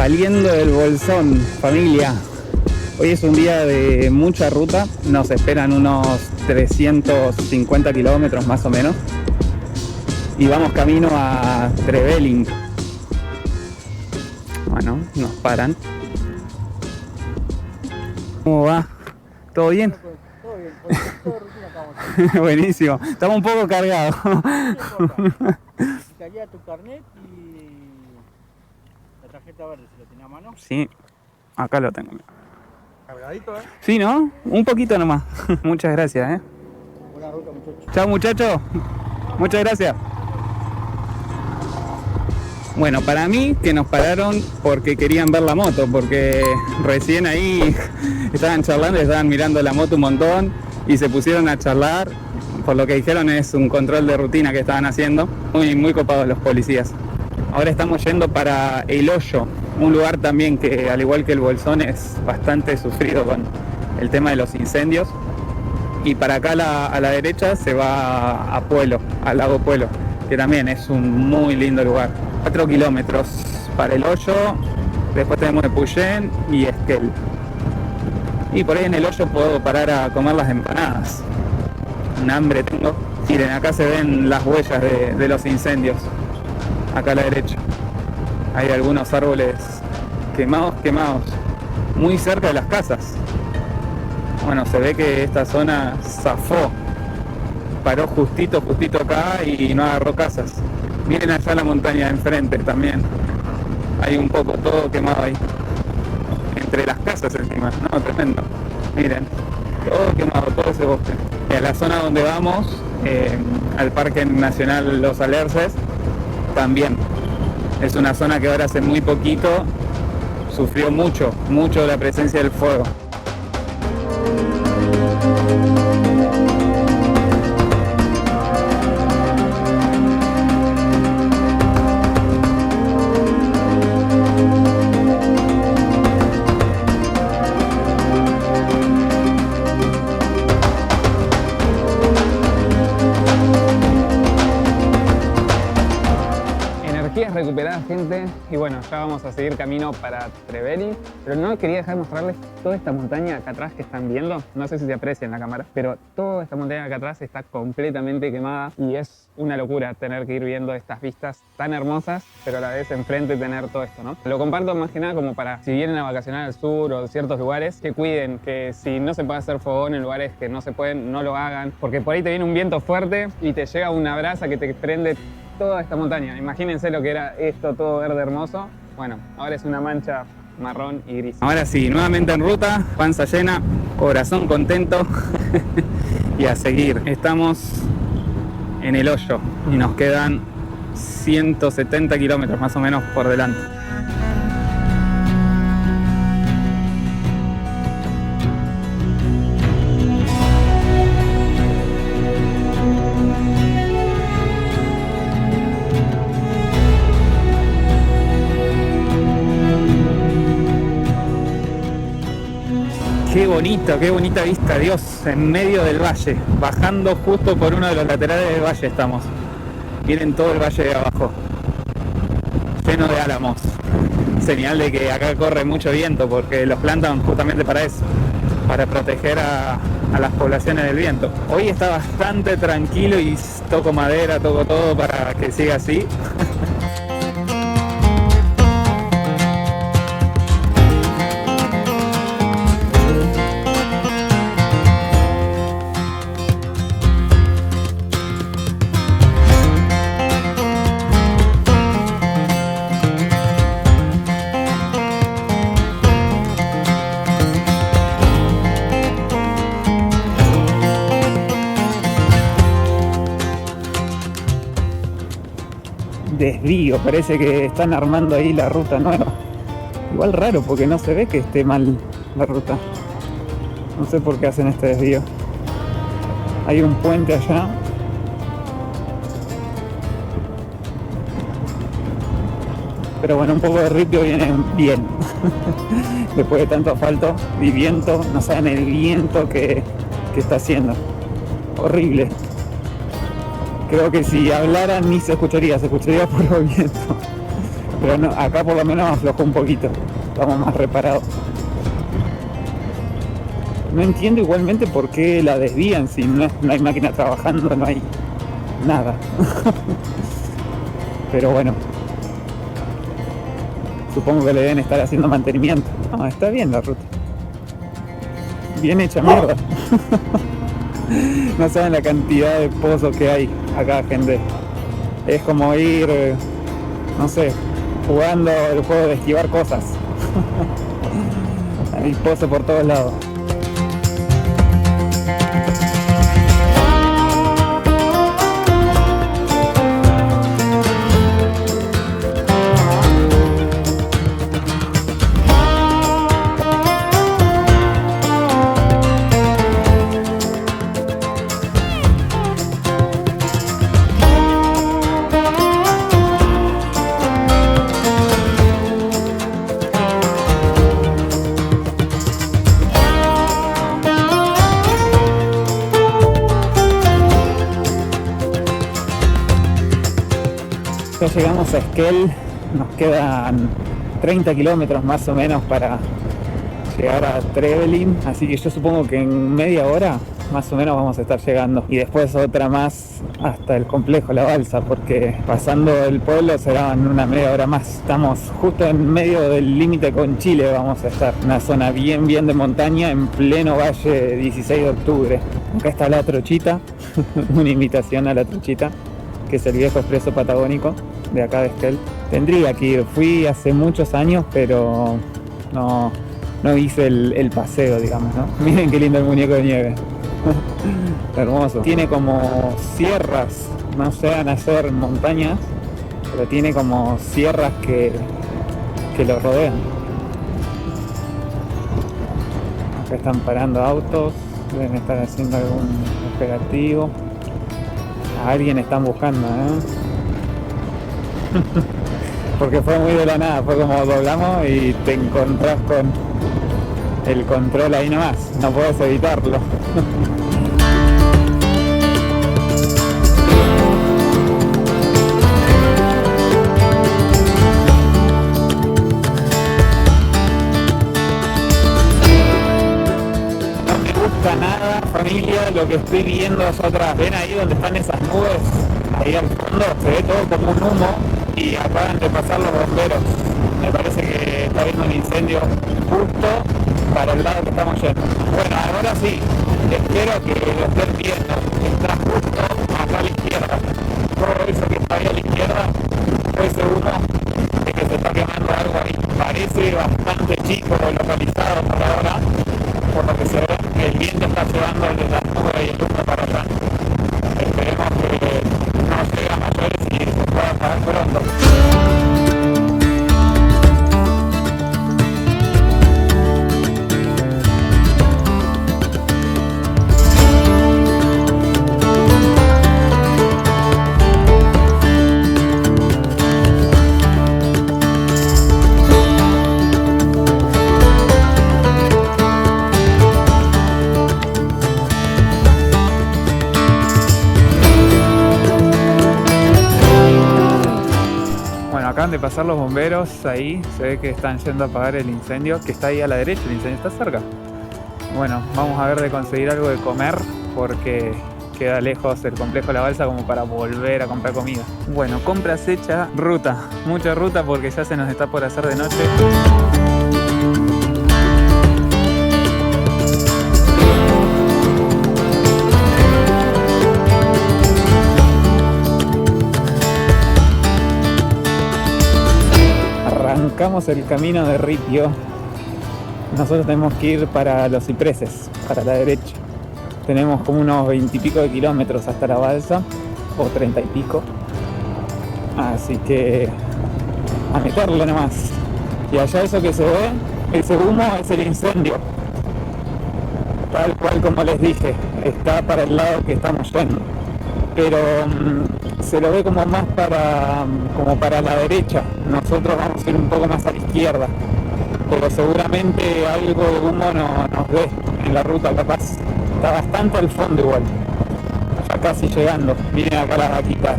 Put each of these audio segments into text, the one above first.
Saliendo del Bolsón, familia. Hoy es un día de mucha ruta, nos esperan unos 350 kilómetros más o menos. Y vamos camino a Trevelin. Bueno, nos paran. ¿Cómo va? ¿Todo bien? Todo bien, todo rutina acabamos. Buenísimo, estamos un poco cargados. Necesitaría tu carnet y la tarjeta verde, si lo tenía a mano. Sí, acá lo tengo. Cargadito, Sí, ¿no? Un poquito nomás. Muchas gracias, Buena ruta, muchachos. Chao, muchachos. Muchas gracias. Bueno, para mí que nos pararon porque querían ver la moto, porque recién ahí estaban charlando, estaban mirando la moto un montón y se pusieron a charlar. Por lo que dijeron es un control de rutina que estaban haciendo. Muy copados los policías. Ahora estamos yendo para El Hoyo, un lugar también que, al igual que el Bolsón, es bastante sufrido con el tema de los incendios. Y para acá a la derecha se va a Puelo, al lago Puelo, que también es un muy lindo lugar. 4 kilómetros para El Hoyo, después tenemos Epuyén y Esquel. Y por ahí en El Hoyo puedo parar a comer las empanadas. Un hambre tengo. Miren, acá se ven las huellas de los incendios. Acá a la derecha. Hay algunos árboles quemados, muy cerca de las casas. Bueno, se ve que esta zona zafó. Paró justito acá y no agarró casas. Miren allá la montaña de enfrente también. Hay un poco todo quemado ahí. Entre las casas encima, no, tremendo. Miren, todo quemado, todo ese bosque. Y a la zona donde vamos, al Parque Nacional Los Alerces, también. Es una zona que ahora hace muy poquito sufrió mucho la presencia del fuego. Recuperadas, gente, y bueno, ya vamos a seguir camino para Trevelin, pero no quería dejar de mostrarles toda esta montaña acá atrás que están viendo. No sé si se aprecia en la cámara, pero toda esta montaña acá atrás está completamente quemada y es una locura tener que ir viendo estas vistas tan hermosas, pero a la vez enfrente tener todo esto, ¿no? Lo comparto más que nada como para, si vienen a vacacionar al sur o ciertos lugares, que cuiden, que si no se puede hacer fogón en lugares que no se pueden, no lo hagan, porque por ahí te viene un viento fuerte y te llega una brasa que te prende toda esta montaña. Imagínense lo que era esto, todo verde hermoso. Bueno, ahora es una mancha marrón y gris. Ahora sí, nuevamente en ruta, panza llena, corazón contento y a seguir. Estamos en El Hoyo y nos quedan 170 kilómetros más o menos por delante. Qué bonita vista, Dios, en medio del valle, bajando justo por uno de los laterales del valle estamos. Miren todo el valle de abajo, lleno de álamos. Señal de que acá corre mucho viento, porque los plantan justamente para eso, para proteger a las poblaciones del viento. Hoy está bastante tranquilo y toco madera, toco todo para que siga así. Desvío, parece que están armando ahí la ruta nueva. Igual raro porque no se ve que esté mal la ruta. No sé por qué hacen este desvío. Hay un puente allá. Pero bueno, un poco de ripio viene bien. Después de tanto asfalto y viento, no saben el viento que está haciendo. Horrible. Creo que si hablaran ni se escucharía por el viento. Pero no, acá por lo menos aflojó un poquito, estamos más reparados. No entiendo igualmente por qué la desvían si no hay máquina trabajando, no hay nada. Pero bueno, supongo que le deben estar haciendo mantenimiento. No, está bien la ruta. Bien hecha mierda. No saben la cantidad de pozos que hay acá, gente. Es como ir, no sé, jugando el juego de esquivar cosas. Hay pozos por todos lados. Ya llegamos a Esquel, nos quedan 30 kilómetros más o menos para llegar a Trevelin, así que yo supongo que en media hora más o menos vamos a estar llegando, y después otra más hasta el complejo La Balsa, porque pasando el pueblo serán una media hora más. Estamos justo en medio del límite con Chile, vamos a estar, una zona bien de montaña en pleno valle 16 de octubre. Acá está La Trochita, una invitación a La Trochita, que es el viejo expreso patagónico de acá de Esquel. Tendría que ir, fui hace muchos años, pero no hice el paseo, digamos, ¿no? Miren qué lindo el muñeco de nieve. Hermoso. Tiene como sierras, no se van a hacer montañas, pero tiene como sierras que lo rodean. Acá están parando autos, deben estar haciendo algún operativo. A alguien están buscando, porque fue muy de la nada, fue como doblamos y te encontrás con el control ahí nomás, no puedes evitarlo. Nada, familia, lo que estoy viendo es otra. ¿Ven ahí donde están esas nubes? Ahí al fondo se ve todo como un humo y acaban de pasar los bomberos. Me parece que está habiendo un incendio justo para el lado que estamos yendo. Bueno, ahora sí, espero que lo estén viendo. Está justo acá a la izquierda. Todo eso que está ahí a la izquierda, ese humo de que se está quemando algo ahí. Parece bastante chico localizado por ahora, por lo que se ve que el viento está llevando el de las nubes y el humo para allá. Esperemos que no llegue a mayores y se pueda apagar pronto. Acaban de pasar los bomberos, ahí se ve que están yendo a apagar el incendio, que está ahí a la derecha, el incendio está cerca. Bueno, vamos a ver de conseguir algo de comer, porque queda lejos el complejo La Balsa como para volver a comprar comida. Bueno, compras hechas, ruta, mucha ruta porque ya se nos está por hacer de noche. Arrancamos el camino de Ripio. Nosotros tenemos que ir para los cipreses, para la derecha. Tenemos como unos 20 y pico de kilómetros hasta La Balsa, o 30 y pico. Así que a meterle nomás. Y allá eso que se ve, ese humo es el incendio. Tal cual como les dije, está para el lado que estamos yendo. Pero se lo ve como más como para la derecha. Nosotros vamos a ir un poco más a la izquierda, pero seguramente algo de humo nos ve en la ruta, capaz. Está bastante al fondo igual, ya casi llegando. Miren acá las vaquitas,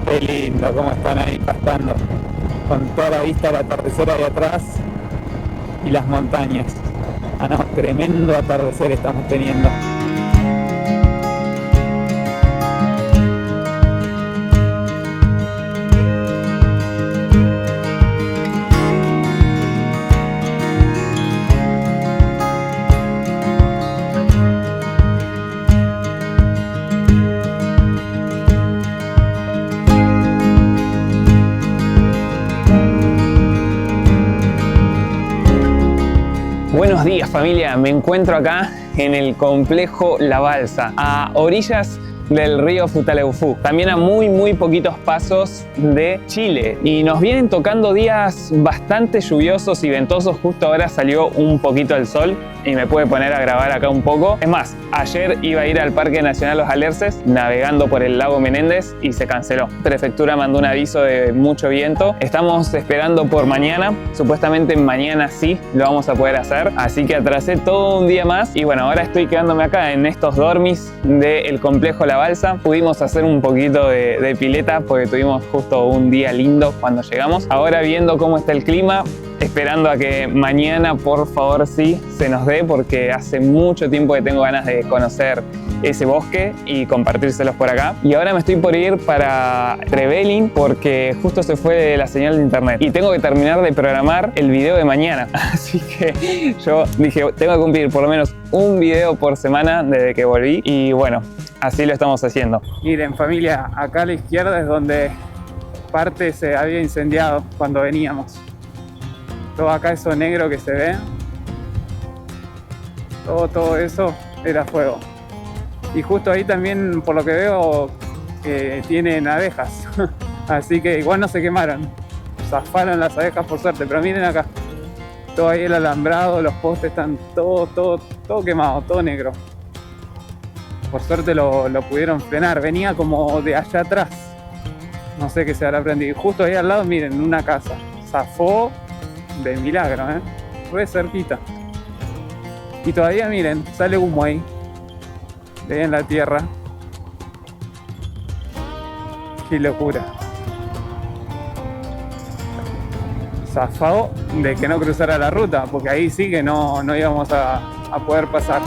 qué lindo cómo están ahí pastando. con toda la vista al atardecer ahí atrás y las montañas. Ah, no, tremendo atardecer estamos teniendo. Buenos días familia, me encuentro acá en el complejo La Balsa, a orillas del río Futaleufú, también a muy poquitos pasos de Chile, y nos vienen tocando días bastante lluviosos y ventosos. Justo ahora salió un poquito el sol y me pude poner a grabar acá un poco. Es más, ayer iba a ir al Parque Nacional Los Alerces navegando por el lago Menéndez y se canceló. Prefectura mandó un aviso de mucho viento. Estamos esperando por mañana, supuestamente mañana sí lo vamos a poder hacer, así que atrasé todo un día más y bueno, ahora estoy quedándome acá en estos dormis del complejo La Balsa. Pudimos hacer un poquito de pileta porque tuvimos justo un día lindo cuando llegamos. Ahora viendo cómo está el clima, esperando a que mañana por favor sí se nos dé, porque hace mucho tiempo que tengo ganas de conocer ese bosque y compartírselos por acá. Y ahora me estoy por ir para Trevelin porque justo se fue la señal de internet y tengo que terminar de programar el video de mañana. Así que yo dije, tengo que cumplir por lo menos un video por semana desde que volví y bueno, así lo estamos haciendo. Miren familia, acá a la izquierda es donde parte se había incendiado cuando veníamos. Todo acá eso negro que se ve, todo eso era fuego. Y justo ahí también, por lo que veo, tienen abejas. Así que igual no se quemaron. Zafaron las abejas por suerte, pero miren acá. Todo ahí el alambrado, los postes están todo quemado, todo negro. Por suerte lo pudieron frenar, venía como de allá atrás. No sé qué se habrá prendido. Y justo ahí al lado, miren, una casa. Zafó de milagro, re cerquita. Y todavía miren, sale humo ahí. De en la tierra. Qué locura. Zafado de que no cruzara la ruta, porque ahí sí que no íbamos a poder pasar.